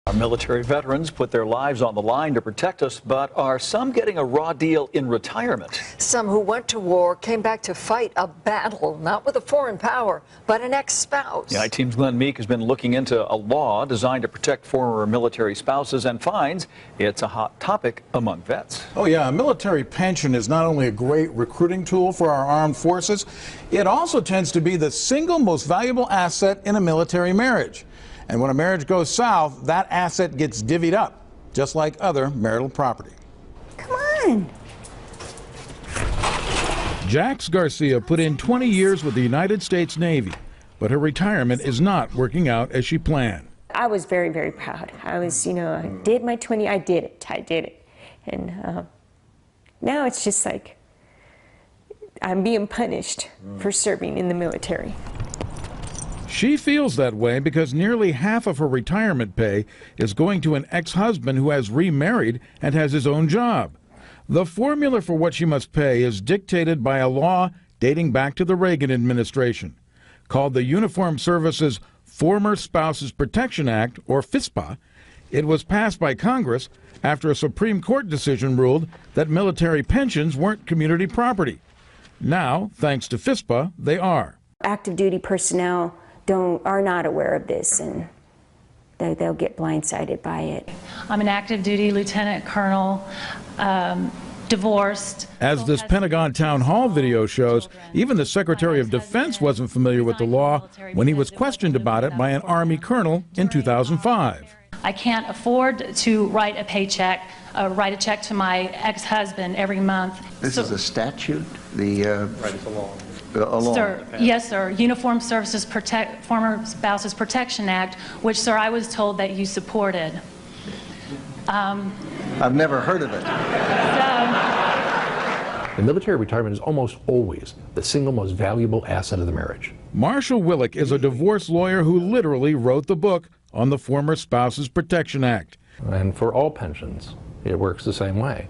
Our military veterans put their lives on the line to protect us, but are some getting a raw deal in retirement? Some who went to war came back to fight a battle, not with a foreign power, but an ex-spouse. Yeah, Team's Glenn Meek has been looking into a law designed to protect former military spouses and finds it's a hot topic among vets. Oh yeah, a military pension is not only a great recruiting tool for our armed forces, it also tends to be the single most valuable asset in a military marriage. And when a marriage goes south, that asset gets divvied up, just like other marital property. Come on. Jax Garcia put in 20 years with the United States Navy, but her retirement is not working out as she planned. I was very, very proud. I was, I did my 20, I did it. And now it's just like I'm being punished for serving in the military. She feels that way because nearly half of her retirement pay is going to an ex-husband who has remarried and has his own job. The formula for what she must pay is dictated by a law dating back to the Reagan administration, called the Uniformed Services Former Spouses Protection Act, or FSPA. It was passed by Congress after a Supreme Court decision ruled that military pensions weren't community property. Now, thanks to FSPA, they are. Active duty personnel are not aware of this, and they'll get blindsided by it. I'm an active duty lieutenant colonel, divorced. As this Pentagon town hall video shows, even the Secretary of Defense wasn't familiar with the law when he was questioned about it by an Army colonel in 2005. I can't afford to write a check to my ex-husband every month. This is a statute? Right, it's a law. Sir, yes, sir. Uniformed Services Former Spouses Protection Act, which, sir, I was told that you supported. I've never heard of it. The military retirement is almost always the single most valuable asset of the marriage. Marshall Willick is a divorce lawyer who literally wrote the book on the Former Spouses Protection Act. And for all pensions, it works the same way.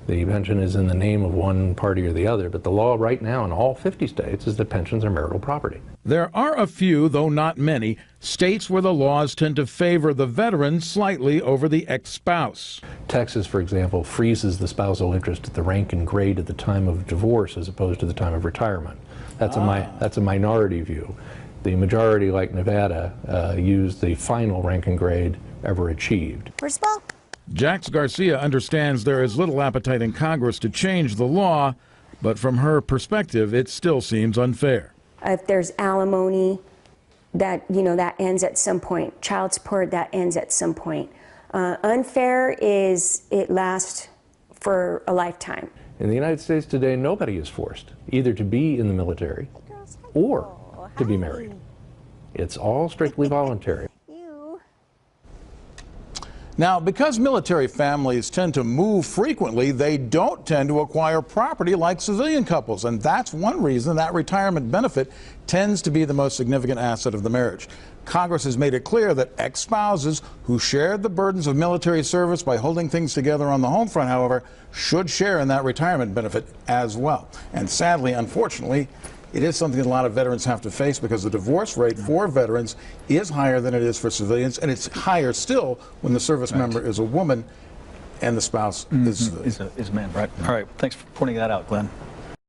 The pension is in the name of one party or the other, but the law right now in all 50 states is that pensions are marital property. There are a few, though not many, states where the laws tend to favor the veteran slightly over the ex-spouse. Texas, for example, freezes the spousal interest at the rank and grade at the time of divorce as opposed to the time of retirement. That's a minority view. The majority, like Nevada, used the final rank and grade ever achieved. Where's the ball? Jax Garcia understands there is little appetite in Congress to change the law, but from her perspective, it still seems unfair. If there's alimony, that ends at some point. Child support, that ends at some point. Unfair is it lasts for a lifetime. In the United States today, nobody is forced either to be in the military or to be married. It's all strictly voluntary. Now, because military families tend to move frequently, they don't tend to acquire property like civilian couples, and that's one reason that retirement benefit tends to be the most significant asset of the marriage. Congress has made it clear that ex-spouses who shared the burdens of military service by holding things together on the home front, however, should share in that retirement benefit as well. And sadly, unfortunately, it is something that a lot of veterans have to face because the divorce rate for veterans is higher than it is for civilians, and it's higher still when the service member is a woman and the spouse is a man, right? All right, thanks for pointing that out, Glenn.